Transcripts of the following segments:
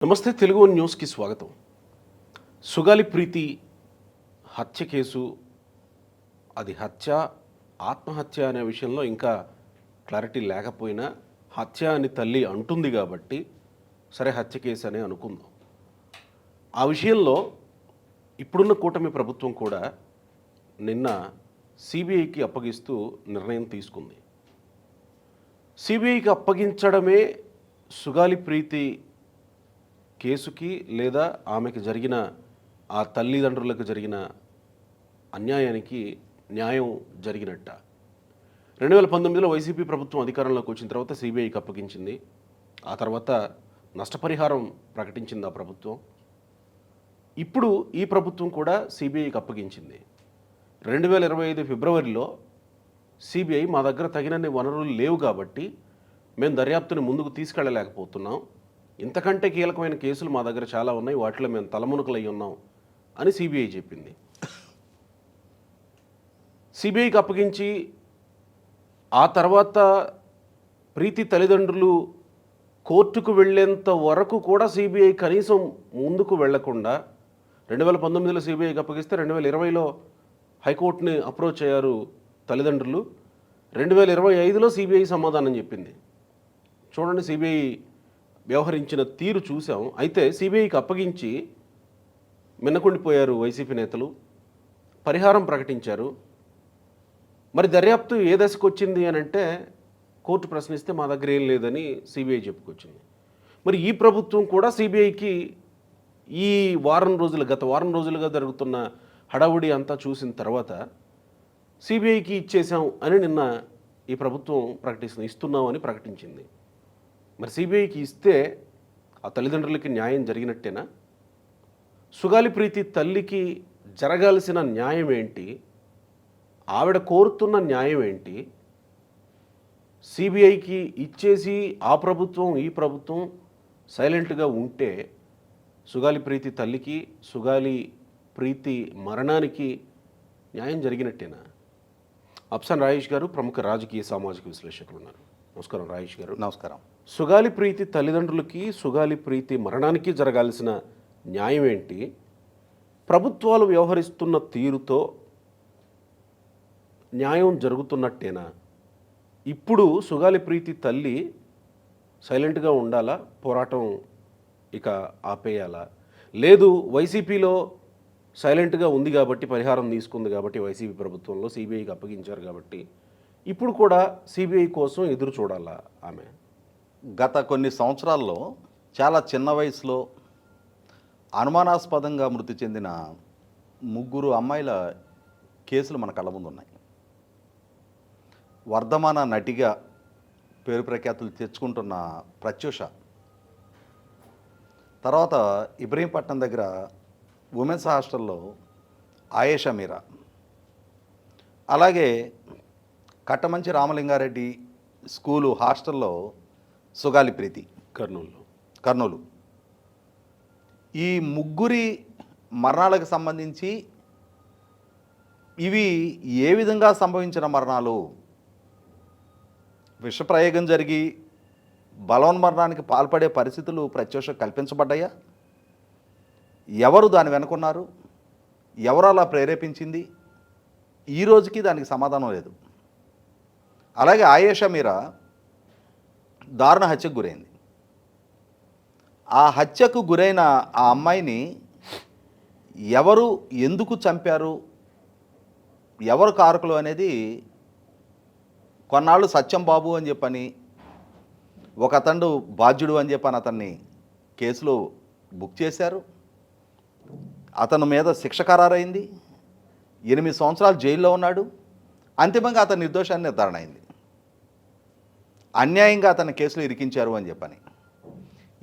నమస్తే తెలుగు వన్ న్యూస్కి స్వాగతం. సుగాలి ప్రీతి హత్య కేసు, అది హత్య ఆత్మహత్య అనే విషయంలో ఇంకా క్లారిటీ లేకపోయినా హత్య అని తల్లి అంటుంది కాబట్టి సరే హత్య కేసు అనే అనుకుందాం. ఆ విషయంలో ఇప్పుడున్న కూటమి ప్రభుత్వం కూడా నిన్న సిబిఐకి అప్పగిస్తూ నిర్ణయం తీసుకుంది. సిబిఐకి అప్పగించడమే సుగాలి ప్రీతి కేసుకి లేదా ఆమెకి జరిగిన ఆ తల్లిదండ్రులకు జరిగిన అన్యాయానికి న్యాయం జరిగినట్ట. 2019లో వైసీపీ ప్రభుత్వం అధికారంలోకి వచ్చిన తర్వాత సిబిఐకి అప్పగించింది. ఆ తర్వాత నష్టపరిహారం ప్రకటించింది ఆ ప్రభుత్వం. ఇప్పుడు ఈ ప్రభుత్వం కూడా సిబిఐకి అప్పగించింది. 2025 ఫిబ్రవరిలో సిబిఐ మా దగ్గర తగినన్ని వనరులు లేవు కాబట్టి మేము దర్యాప్తుని ముందుకు తీసుకెళ్ళలేకపోతున్నాం, ఇంతకంటే కీలకమైన కేసులు మా దగ్గర చాలా ఉన్నాయి, వాటిలో మేము తలమునకలై ఉన్నాం అని సిబిఐ చెప్పింది. సిబిఐకి అప్పగించి ఆ తర్వాత ప్రీతి తల్లిదండ్రులు కోర్టుకు వెళ్ళేంత వరకు కూడా సిబిఐ కనీసం ముందుకు వెళ్లకుండా 2019లో సిబిఐకి అప్పగిస్తే 2020లో హైకోర్టుని అప్రోచ్ అయ్యారు తల్లిదండ్రులు. 2025లో సిబిఐ సమాధానం చెప్పింది. చూడండి సిబిఐ వ్యవహరించిన తీరు చూసాం. అయితే సిబిఐకి అప్పగించి మిన్నకుండిపోయారు వైసీపీ నేతలు, పరిహారం ప్రకటించారు. మరి దర్యాప్తు ఏ దశకు వచ్చింది అని అంటే కోర్టు ప్రశ్నిస్తే మా దగ్గర ఏం లేదని సిబిఐ చెప్పుకొచ్చింది. మరి ఈ ప్రభుత్వం కూడా సిబిఐకి ఈ గత వారం రోజులుగా జరుగుతున్న హడావుడి అంతా చూసిన తర్వాత సిబిఐకి ఇచ్చేసాం అని నిన్న ఈ ప్రభుత్వం ఇస్తున్నామని ప్రకటించింది. మరి సిబిఐకి ఇస్తే ఆ తల్లిదండ్రులకి న్యాయం జరిగినట్టేనా? సుగాలి ప్రీతి తల్లికి జరగాల్సిన న్యాయం ఏంటి? ఆవిడ కోరుతున్న న్యాయం ఏంటి? సిబిఐకి ఇచ్చేసి ఆ ప్రభుత్వం ఈ ప్రభుత్వం సైలెంట్గా ఉంటే సుగాలి ప్రీతి తల్లికి, సుగాలి ప్రీతి మరణానికి న్యాయం జరిగినట్టేనా? అప్సన్ రాయేష్ గారు ప్రముఖ రాజకీయ సామాజిక విశ్లేషకులు ఉన్నారు. నమస్కారం రాయేష్ గారు. నమస్కారం. సుగాలి ప్రీతి తల్లిదండ్రులకి, సుగాలి ప్రీతి మరణానికి జరగాల్సిన న్యాయం ఏంటి? ప్రభుత్వాలు వ్యవహరిస్తున్న తీరుతో న్యాయం జరుగుతున్నట్టేనా? ఇప్పుడు సుగాలి ప్రీతి తల్లి సైలెంట్గా ఉండాలా, పోరాటం ఇక ఆపేయాలా? లేదు వైసీపీలో సైలెంట్గా ఉంది కాబట్టి, పరిహారం తీసుకుంది కాబట్టి, వైసీపీ ప్రభుత్వంలో సిబిఐకి అప్పగించారు కాబట్టి ఇప్పుడు కూడా సిబిఐ కోసం ఎదురు చూడాలా ఆమె? గత కొన్ని సంవత్సరాల్లో చాలా చిన్న వయసులో అనుమానాస్పదంగా మృతి చెందిన 3 అమ్మాయిల కేసులు మన కళ్ళ ముందు ఉన్నాయి. వర్ధమాన నటిగా పేరు ప్రఖ్యాతులు తెచ్చుకుంటున్న ప్రత్యూష, తర్వాత ఇబ్రహీంపట్నం దగ్గర ఉమెన్స్ హాస్టల్లో ఆయేషా మీరా, అలాగే కట్టమంచి రామలింగారెడ్డి స్కూలు హాస్టల్లో సుగాలి ప్రీతి కర్నూలు. ఈ 3 మరణాలకు సంబంధించి ఇవి ఏ విధంగా సంభవించిన మరణాలు? విషప్రయోగం జరిగి బలవన్మరణానికి పాల్పడే పరిస్థితులు ప్రత్యూష కల్పించబడ్డాయా? ఎవరు దాని వెనుకున్నారు? ఎవరు అలా ప్రేరేపించింది? ఈ రోజుకి దానికి సమాధానం లేదు. అలాగే ఆయేషా మీరా దారుణ హత్యకు గురైంది. ఆ హత్యకు గురైన ఆ అమ్మాయిని ఎవరు ఎందుకు చంపారు, ఎవరు కారకులు అనేది కొన్నాళ్ళు సత్యం బాబు అని చెప్పని, ఒక అతడు బాధ్యుడు అని చెప్పని అతన్ని కేసులో బుక్ చేశారు. అతని మీద శిక్ష ఖరారైంది. 8 సంవత్సరాలు జైల్లో ఉన్నాడు. అంతిమంగా అతని నిర్దోషాన్ని నిర్ధారణ అయింది. అన్యాయంగా అతని కేసులో ఇరికించారు అని చెప్పని,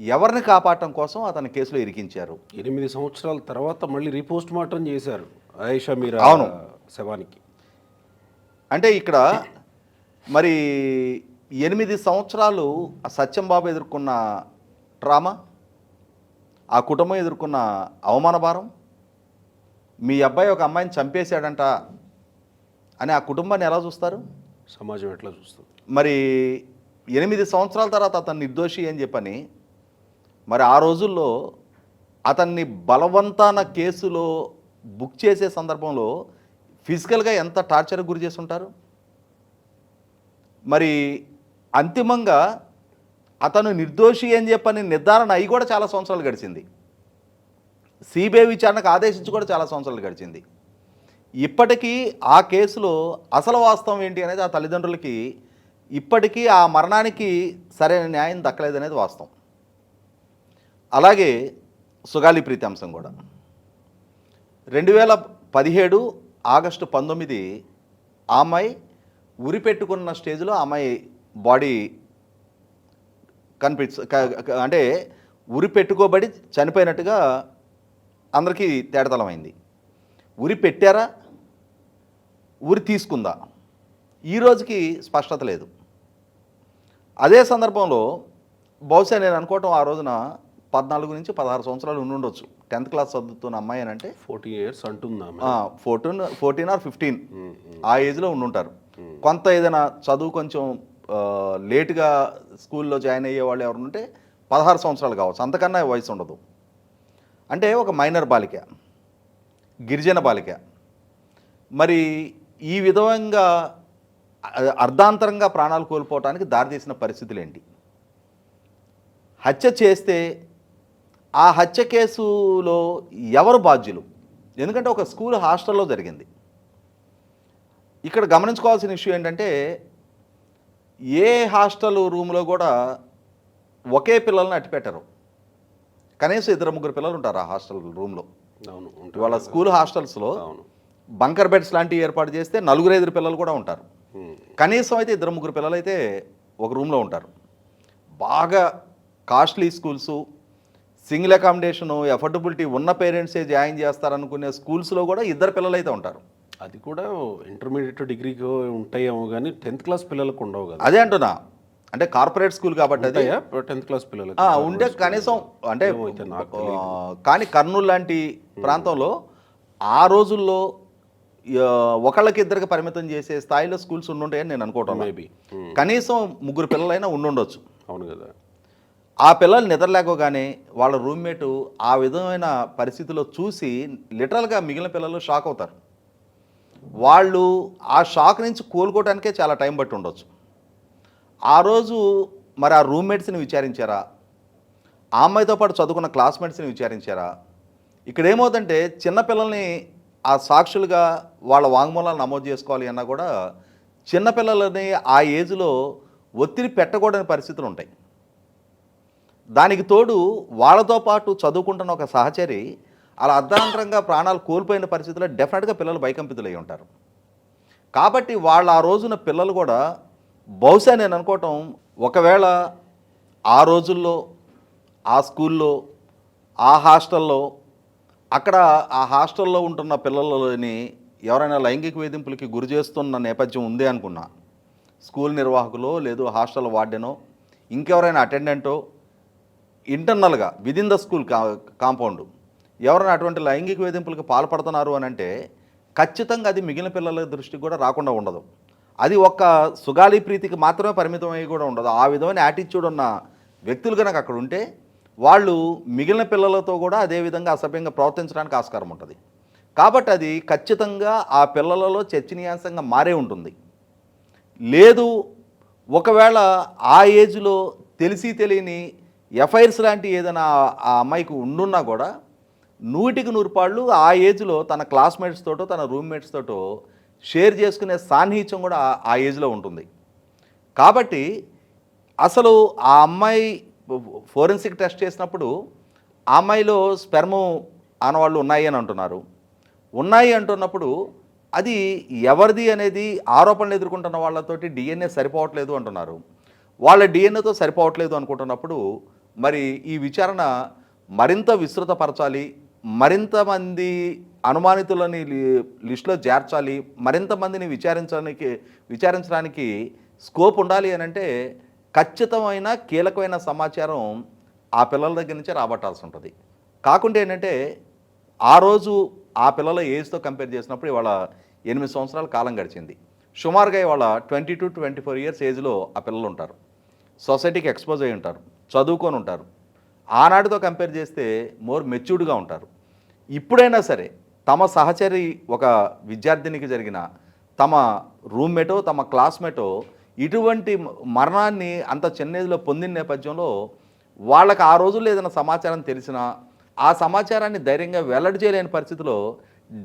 ఎవరిని కాపాడటం కోసం అతని కేసులో ఇరికించారు. 8 సంవత్సరాల తర్వాత మళ్ళీ రీపోస్ట్ మార్టం చేశారు ఆయేషా మీరా శవానికి. అంటే ఇక్కడ మరి 8 సంవత్సరాలు సత్యం బాబు ఎదుర్కొన్న ట్రామా, ఆ కుటుంబం ఎదుర్కొన్న అవమాన భారం, మీ అబ్బాయి ఒక అమ్మాయిని చంపేశాడంట అని ఆ కుటుంబాన్ని ఎలా చూస్తారు? సమాజం ఎట్లా చూస్తుంది? మరి 8 సంవత్సరాల తర్వాత అతను నిర్దోషి అని చెప్పని మరి ఆ రోజుల్లో అతన్ని బలవంతాన కేసులో బుక్ చేసే సందర్భంలో ఫిజికల్గా ఎంత టార్చర్కి గురి చేసి ఉంటారు. మరి అంతిమంగా అతను నిర్దోషి అని చెప్పని నిర్ధారణ అయి కూడా చాలా సంవత్సరాలు గడిచింది. సిబిఐ విచారణకు ఆదేశించి కూడా చాలా సంవత్సరాలు గడిచింది. ఇప్పటికీ ఆ కేసులో అసలు వాస్తవం ఏంటి అనేది ఆ తల్లిదండ్రులకి ఇప్పటికీ ఆ మరణానికి సరైన న్యాయం దక్కలేదనేది వాస్తవం. అలాగే సుగాలి ప్రీతి అంశం కూడా 2017 ఆగస్టు 19 ఆ అమ్మాయి ఉరి పెట్టుకున్న స్టేజ్లో ఆ అమ్మాయి బాడీ అంటే ఉరి పెట్టుకోబడి చనిపోయినట్టుగా అందరికీ తేటతలమైంది. ఉరి పెట్టారా, ఉరి తీసుకుందా, ఈ రోజుకి స్పష్టత లేదు. అదే సందర్భంలో బహుశా నేను అనుకోవటం ఆ రోజున 14 నుంచి 16 సంవత్సరాలు ఉండుండొచ్చు. 10th క్లాస్ చదువుతున్న అమ్మాయి అని అంటే 40 years అంటుందా? 14 or 15 ఆ ఏజ్లో ఉండుంటారు. కొంత ఏదైనా చదువు కొంచెం లేటుగా స్కూల్లో జాయిన్ అయ్యే వాళ్ళు ఎవరు ఉంటే 16 సంవత్సరాలు కావచ్చు, అంతకన్నా వయసు ఉండదు. అంటే ఒక మైనర్ బాలిక, గిరిజన బాలిక. మరి ఈ విధంగా అర్ధాంతరంగా ప్రాణాలు కోల్పోవటానికి దారితీసిన పరిస్థితులు ఏంటి? హత్య చేస్తే ఆ హత్య కేసులో ఎవరు బాధ్యులు? ఎందుకంటే ఒక స్కూల్ హాస్టల్లో జరిగింది. ఇక్కడ గమనించుకోవాల్సిన ఇష్యూ ఏంటంటే ఏ హాస్టల్ రూమ్లో కూడా ఒకే పిల్లల్ని అట్టిపెట్టరు. కనీసం 2-3 పిల్లలు ఉంటారు ఆ హాస్టల్ రూమ్లో. అవును, ఇవాళ స్కూల్ హాస్టల్స్లో అవును, బంకర్ బెడ్స్ లాంటివి ఏర్పాటు చేస్తే 4-5 పిల్లలు కూడా ఉంటారు. కనీసం అయితే 2-3 పిల్లలు అయితే ఒక రూమ్లో ఉంటారు. బాగా costly schools, single accommodation, affordability ఉన్న పేరెంట్సే జాయిన్ చేస్తారనుకునే స్కూల్స్లో కూడా 2 పిల్లలు అయితే ఉంటారు. అది కూడా ఇంటర్మీడియట్ డిగ్రీకి ఉంటాయేమో కానీ 10th క్లాస్ పిల్లలకు ఉండవు కదా. అదే అంటున్నా, అంటే కార్పొరేట్ స్కూల్ కాబట్టి అది 10th క్లాస్ పిల్లలకు ఉండే కనీసం అంటే కానీ కర్నూలు లాంటి ప్రాంతంలో ఆ రోజుల్లో ఒకళ్ళకి 2కి పరిమితం చేసే స్థాయిలో స్కూల్స్ ఉండుంటాయని నేను అనుకోవటం. మేబీ కనీసం 3 పిల్లలైనా ఉండుండొచ్చు. అవును కదా. ఆ పిల్లలు నిద్రలేకోగానే వాళ్ళ రూమ్మేటు ఆ విధమైన పరిస్థితిలో చూసి లిటరల్గా మిగిలిన పిల్లలు షాక్ అవుతారు. వాళ్ళు ఆ షాక్ నుంచి కోలుకోవడానికే చాలా టైం బట్టి ఉండొచ్చు. ఆ రోజు మరి ఆ రూమ్మేట్స్ని విచారించారా, ఆ అమ్మాయితో పాటు చదువుకున్న క్లాస్మేట్స్ని విచారించారా? ఇక్కడ ఏమవుతుందంటే చిన్నపిల్లల్ని ఆ సాక్షులుగా వాళ్ళ వాంగ్మూలాలు నమోదు చేసుకోవాలి అన్నా కూడా చిన్నపిల్లలని ఆ ఏజ్లో ఒత్తిడి పెట్టకూడని పరిస్థితులు ఉంటాయి. దానికి తోడు వాళ్ళతో పాటు చదువుకుంటున్న ఒక సహచరి అలా అర్ధాంతరంగా ప్రాణాలు కోల్పోయిన పరిస్థితుల్లో డెఫినెట్గా పిల్లలు భయకంపితులై ఉంటారు. కాబట్టి వాళ్ళ ఆ రోజున పిల్లలు కూడా బహుశా నేను అనుకోవటం ఒకవేళ ఆ రోజుల్లో ఆ స్కూల్లో ఆ హాస్టల్లో అక్కడ ఆ హాస్టల్లో ఉంటున్న పిల్లలని ఎవరైనా లైంగిక వేధింపులకి గురి చేస్తున్న నేపథ్యం ఉంది అనుకున్నా, స్కూల్ నిర్వాహకులో లేదు హాస్టల్ వార్డెనో ఇంకెవరైనా అటెండెంటో ఇంటర్నల్గా విదిన్ ద స్కూల్ కాంపౌండ్ ఎవరైనా అటువంటి లైంగిక వేధింపులకు పాల్పడుతున్నారు అని అంటే ఖచ్చితంగా అది మిగిలిన పిల్లల దృష్టికి కూడా రాకుండా ఉండదు. అది ఒక్క సుగాలి ప్రీతికి మాత్రమే పరిమితం అయ్యి కూడా ఉండదు. ఆ విధమైన యాటిట్యూడ్ ఉన్న వ్యక్తులు కనుక అక్కడ ఉంటే వాళ్ళు మిగిలిన పిల్లలతో కూడా అదే విధంగా అసభ్యంగా ప్రవర్తించడానికి ఆస్కారం ఉంటుంది. కాబట్టి అది ఖచ్చితంగా ఆ పిల్లలలో చర్చనీయాంశంగా మారే ఉంటుంది. లేదు ఒకవేళ ఆ ఏజ్లో తెలిసి తెలియని ఎఫ్ఐఆర్స్ లాంటి ఏదైనా ఆ అమ్మాయికి ఉండున్నా కూడా 100కి 100 పాళ్ళు ఆ ఏజ్లో తన క్లాస్మేట్స్ తోటో తన రూమ్మేట్స్ తోటో షేర్ చేసుకునే సాన్నిహిత్యం కూడా ఆ ఏజ్లో ఉంటుంది. కాబట్టి అసలు ఆ అమ్మాయి ఫోరెన్సిక్ టెస్ట్ చేసినప్పుడు ఆ అమ్మాయిలో స్పెర్మ్ ఆనవాళ్ళు ఉన్నాయి అని అంటున్నారు. ఉన్నాయి అంటున్నప్పుడు అది ఎవరిది అనేది ఆరోపణలు ఎదుర్కొంటున్న వాళ్ళతోటి డిఎన్ఏ సరిపోవట్లేదు అంటున్నారు. వాళ్ళ డిఎన్ఏతో సరిపోవట్లేదు అనుకుంటున్నప్పుడు మరి ఈ విచారణ మరింత విస్తృతపరచాలి, మరింత మంది అనుమానితులని లిస్టులో చేర్చాలి, మరింత మందిని విచారించడానికి స్కోప్ ఉండాలి అని అంటే ఖచ్చితమైన కీలకమైన సమాచారం ఆ పిల్లల దగ్గర నుంచే రాబట్టాల్సి ఉంటుంది. కాకుండా ఏంటంటే ఆ రోజు ఆ పిల్లల ఏజ్తో కంపేర్ చేసినప్పుడు ఇవాళ 8 సంవత్సరాల కాలం గడిచింది. సుమారుగా ఇవాళ 20 to 24 years ఏజ్లో ఆ పిల్లలు ఉంటారు. సొసైటీకి ఎక్స్పోజ్ అయి ఉంటారు, చదువుకొని ఉంటారు. ఆనాటితో కంపేర్ చేస్తే మోర్ మెచ్యూర్డ్గా ఉంటారు. ఇప్పుడైనా సరే తమ సహచరి ఒక విద్యార్థినికి జరిగిన తమ రూమ్మేటో తమ క్లాస్మేటో ఇటువంటి మరణాన్ని అంత చిన్న ఏజ్లో పొందిన నేపథ్యంలో వాళ్ళకి ఆ రోజుల్లో ఏదైనా సమాచారం తెలిసినా ఆ సమాచారాన్ని ధైర్యంగా వెల్లడి చేయలేని పరిస్థితిలో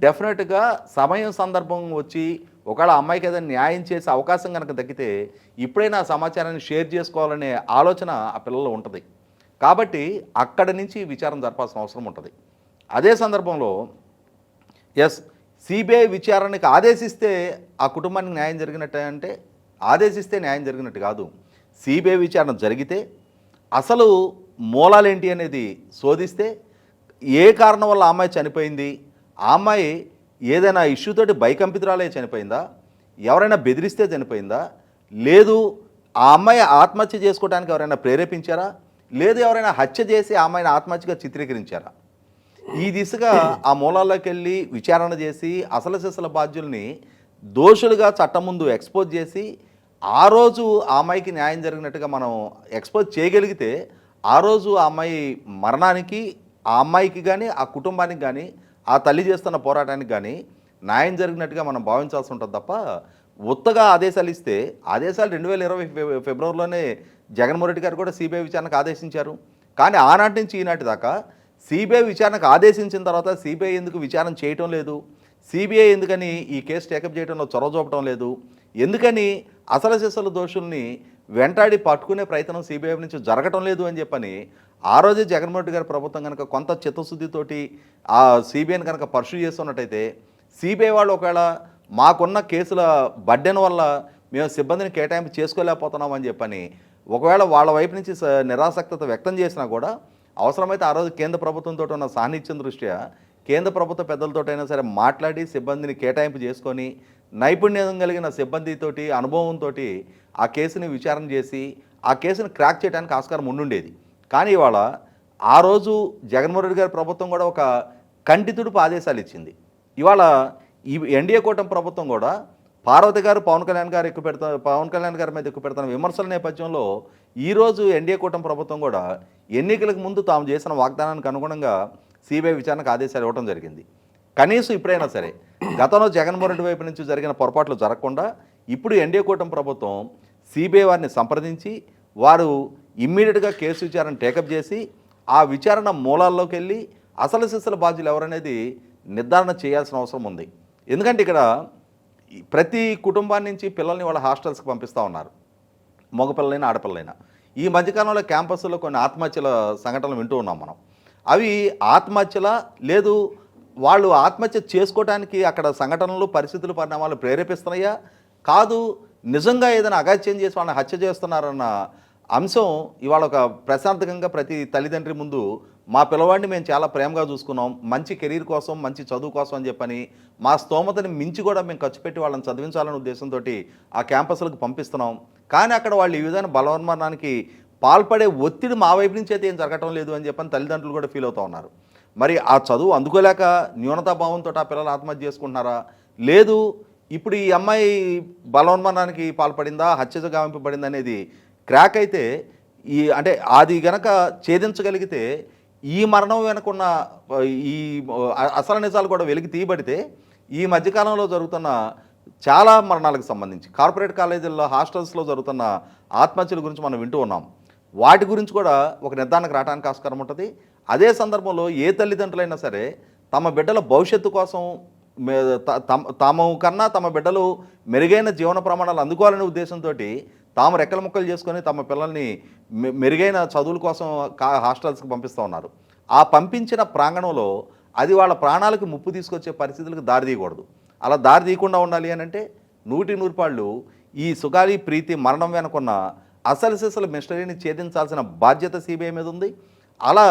డెఫినెట్గా సమయం సందర్భం వచ్చి ఒకవేళ అమ్మాయికి ఏదైనా న్యాయం చేసే అవకాశం కనుక దక్కితే ఇప్పుడైనా ఆ సమాచారాన్ని షేర్ చేసుకోవాలనే ఆలోచన ఆ పిల్లల్లో ఉంటుంది. కాబట్టి అక్కడి నుంచి విచారణ జరపాల్సిన అవసరం ఉంటుంది. అదే సందర్భంలో సిబిఐ విచారణకి ఆదేశిస్తే ఆ కుటుంబానికి న్యాయం జరిగినట్టే అంటే ఆదేశిస్తే న్యాయం జరిగినట్టు కాదు. సిబిఐ విచారణ జరిగితే అసలు మూలాలేంటి అనేది శోధిస్తే ఏ కారణం వల్ల ఆ అమ్మాయి చనిపోయింది, ఆ అమ్మాయి ఏదైనా ఇష్యూతోటి భయకంపితురాలే చనిపోయిందా, ఎవరైనా బెదిరిస్తే చనిపోయిందా, లేదు ఆ అమ్మాయి ఆత్మహత్య చేసుకోవడానికి ఎవరైనా ప్రేరేపించారా, లేదు ఎవరైనా హత్య చేసి ఆ అమ్మాయిని ఆత్మహత్యగా చిత్రీకరించారా, ఈ దిశగా ఆ మూలాల్లోకి వెళ్ళి విచారణ చేసి అసలు సిసల బాధ్యుల్ని దోషులుగా చట్టం ముందు ఎక్స్పోజ్ చేసి ఆ రోజు ఆ అమ్మాయికి న్యాయం జరిగినట్టుగా మనం ఎక్స్పోజ్ చేయగలిగితే ఆ రోజు ఆ అమ్మాయి మరణానికి ఆ అమ్మాయికి కానీ ఆ కుటుంబానికి కానీ ఆ తల్లి చేస్తున్న పోరాటానికి కానీ న్యాయం జరిగినట్టుగా మనం భావించాల్సి ఉంటుంది తప్ప ఉత్తగా ఆదేశాలు ఇస్తే ఆదేశాలు 2020 ఫిబ్రవరిలోనే జగన్మోహన్ రెడ్డి గారు కూడా సిబిఐ విచారణకు ఆదేశించారు. కానీ ఆనాటి నుంచి ఈనాటి దాకా సిబిఐ విచారణకు ఆదేశించిన తర్వాత సిబిఐ ఎందుకు విచారణ చేయటం లేదు, సిబిఐ ఎందుకని ఈ కేసు టేకప్ చేయడంలో చొరవ చూపటం లేదు, ఎందుకని అసలు సిసలు దోషుల్ని వెంటాడి పట్టుకునే ప్రయత్నం సిబిఐ నుంచి జరగటం లేదు అని చెప్పని ఆ రోజే జగన్మోహన్ రెడ్డి గారి ప్రభుత్వం కనుక కొంత చిత్తశుద్ధితోటి ఆ సిబిఐని కనుక పర్సూ చేస్తున్నట్టయితే సిబిఐ వాళ్ళు ఒకవేళ మాకున్న కేసుల బడ్డెన్ వల్ల మేము సిబ్బందిని కేటాయింపు చేసుకోలేకపోతున్నామని చెప్పని ఒకవేళ వాళ్ళ వైపు నుంచి నిరాసక్తత వ్యక్తం చేసినా కూడా అవసరమైతే ఆ రోజు కేంద్ర ప్రభుత్వంతో ఉన్న సాన్నిధ్యం దృష్ట్యా కేంద్ర ప్రభుత్వ పెద్దలతోటైనా సరే మాట్లాడి సిబ్బందిని కేటాయింపు చేసుకొని నైపుణ్యం కలిగిన సిబ్బందితోటి అనుభవంతో ఆ కేసుని విచారణ చేసి ఆ కేసుని క్రాక్ చేయడానికి ఆస్కారం ఉండుండేది. కానీ ఇవాళ ఆ రోజు జగన్మోహన్ రెడ్డి గారి ప్రభుత్వం కూడా ఒక కంటితుడుపు ఆదేశాలు ఇచ్చింది. ఇవాళ ఈ ఎన్డీఏ కూటమి ప్రభుత్వం కూడా పార్వతి గారు పవన్ కళ్యాణ్ గారి మీద ఎక్కువ పెడుతున్న విమర్శల నేపథ్యంలో ఈరోజు ఎన్డీఏ కూటమి ప్రభుత్వం కూడా ఎన్నికలకు ముందు తాము చేసిన వాగ్దానానికి అనుగుణంగా సిబిఐ విచారణకు ఆదేశాలు ఇవ్వడం జరిగింది. కనీసం ఇప్పుడైనా సరే గతంలో జగన్మోహన్ రెడ్డి వైపు నుంచి జరిగిన పొరపాట్లు జరగకుండా ఇప్పుడు ఎన్డీఏ కూటమి ప్రభుత్వం సిబిఐ వారిని సంప్రదించి వారు ఇమ్మీడియట్గా కేసు విచారణ టేకప్ చేసి ఆ విచారణ మూలాల్లోకి వెళ్ళి అసలు సిసల బాధ్యులు ఎవరనేది నిర్ధారణ చేయాల్సిన అవసరం ఉంది. ఎందుకంటే ఇక్కడ ప్రతి కుటుంబాన్ని నుంచి పిల్లల్ని వాళ్ళ హాస్టల్స్కి పంపిస్తూ ఉన్నారు, మగపిల్లలైనా ఆడపిల్లలైనా. ఈ మధ్యకాలంలో క్యాంపస్లో కొన్ని ఆత్మహత్యల సంఘటనలు వింటూ ఉన్నాం మనం. అవి ఆత్మహత్యల లేదు వాళ్ళు ఆత్మహత్య చేసుకోవడానికి అక్కడ సంఘటనలు పరిస్థితులు పరిణామాలు ప్రేరేపిస్తున్నాయా కాదు నిజంగా ఏదైనా అగాత్యం చేసి వాళ్ళని హత్య చేస్తున్నారన్న అంశం ఇవాళ ఒక ప్రశాంతకంగా ప్రతి తల్లిదండ్రి ముందు మా పిల్లవాడిని మేము చాలా ప్రేమగా చూసుకున్నాం, మంచి కెరీర్ కోసం మంచి చదువు కోసం అని చెప్పని మా స్తోమతని మించి కూడా మేము ఖర్చు పెట్టి వాళ్ళని చదివించాలనే ఉద్దేశంతో ఆ క్యాంపస్లకు పంపిస్తున్నాం. కానీ అక్కడ వాళ్ళు ఈ విధంగా బలవన్మరణానికి పాల్పడే ఒత్తిడి మా వైపు నుంచి అయితే ఏం జరగటం లేదు అని చెప్పని తల్లిదండ్రులు కూడా ఫీల్ అవుతూ ఉన్నారు. మరి ఆ చదువు అందుకోలేక న్యూనతాభావంతో ఆ పిల్లలు ఆత్మహత్య చేసుకుంటున్నారా, లేదు ఇప్పుడు ఈ అమ్మాయి బలవన్మరణానికి పాల్పడిందా హత్య గావింపబడిందా అనేది క్రాక్ అయితే అంటే అది గనక ఛేదించగలిగితే ఈ మరణం వెనుకున్న ఈ అసలు నిజాలు కూడా వెలికి తీయబడితే ఈ మధ్యకాలంలో జరుగుతున్న చాలా మరణాలకు సంబంధించి కార్పొరేట్ కాలేజీల్లో హాస్టల్స్లో జరుగుతున్న ఆత్మహత్యల గురించి మనం వింటూ ఉన్నాం. వాటి గురించి కూడా ఒక నిర్ధారణకు రావడానికి ఆస్కారం ఉంటుంది. అదే సందర్భంలో ఏ తల్లిదండ్రులైనా సరే తమ బిడ్డల భవిష్యత్తు కోసం తాము కన్నా తమ బిడ్డలు మెరుగైన జీవన ప్రమాణాలు అందుకోవాలనే ఉద్దేశంతో తాము రెక్కల ముక్కలు చేసుకొని తమ పిల్లల్ని మెరుగైన చదువుల కోసం హాస్టల్స్కి పంపిస్తూ ఉన్నారు. ఆ పంపించిన ప్రాంగణంలో అది వాళ్ళ ప్రాణాలకు ముప్పు తీసుకొచ్చే పరిస్థితులకు దారి తీయకూడదు. అలా దారి తీయకుండా ఉండాలి అని అంటే 100% ఈ సుగాలి ప్రీతి మరణం వెనుకున్న అసలు సిసలు మిస్టరీని ఛేదించాల్సిన బాధ్యత సిబిఐ మీద ఉంది. అలా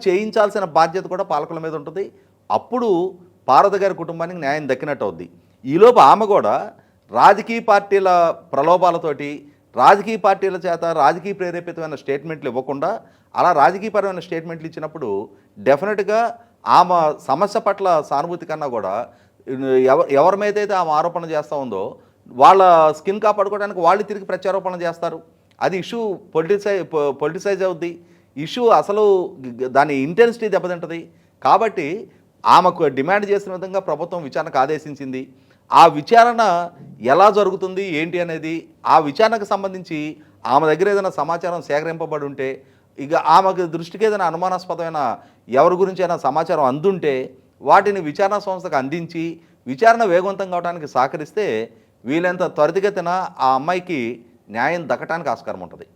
చేయించాల్సిన బాధ్యత కూడా పాలకుల మీద ఉంటుంది. అప్పుడు పార్వతి గారి కుటుంబానికి న్యాయం దక్కినట్టు అవుద్ది. ఈలోపు ఆమె కూడా రాజకీయ పార్టీల ప్రలోభాలతోటి రాజకీయ పార్టీల చేత రాజకీయ ప్రేరేపితమైన స్టేట్మెంట్లు ఇవ్వకుండా అలా రాజకీయపరమైన స్టేట్మెంట్లు ఇచ్చినప్పుడు డెఫినెట్గా ఆమె సమస్య పట్ల సానుభూతి కన్నా కూడా ఎవరి మీద అయితే ఆమె ఆరోపణ చేస్తూ ఉందో వాళ్ళ స్కిన్ కాపాడుకోవడానికి వాళ్ళు తిరిగి ప్రత్యారోపణ చేస్తారు. అది ఇష్యూ పొలిటిసైజ్ అవుద్ది. ఇష్యూ అసలు దాని ఇంటెన్సిటీ దెబ్బతింటది. కాబట్టి ఆమెకు డిమాండ్ చేసిన విధంగా ప్రభుత్వం విచారణకు ఆదేశించింది. ఆ విచారణ ఎలా జరుగుతుంది ఏంటి అనేది, ఆ విచారణకు సంబంధించి ఆమె దగ్గర ఏదైనా సమాచారం సేకరింపబడి ఉంటే, ఇక ఆమెకు దృష్టికి ఏదైనా అనుమానాస్పదమైన ఎవరి గురించైనా సమాచారం అందుంటే వాటిని విచారణ సంస్థకు అందించి విచారణ వేగవంతం కావడానికి సహకరిస్తే వీలైనంత త్వరితగతిన ఆ అమ్మాయికి న్యాయం దక్కడానికి ఆస్కారం ఉంటుంది.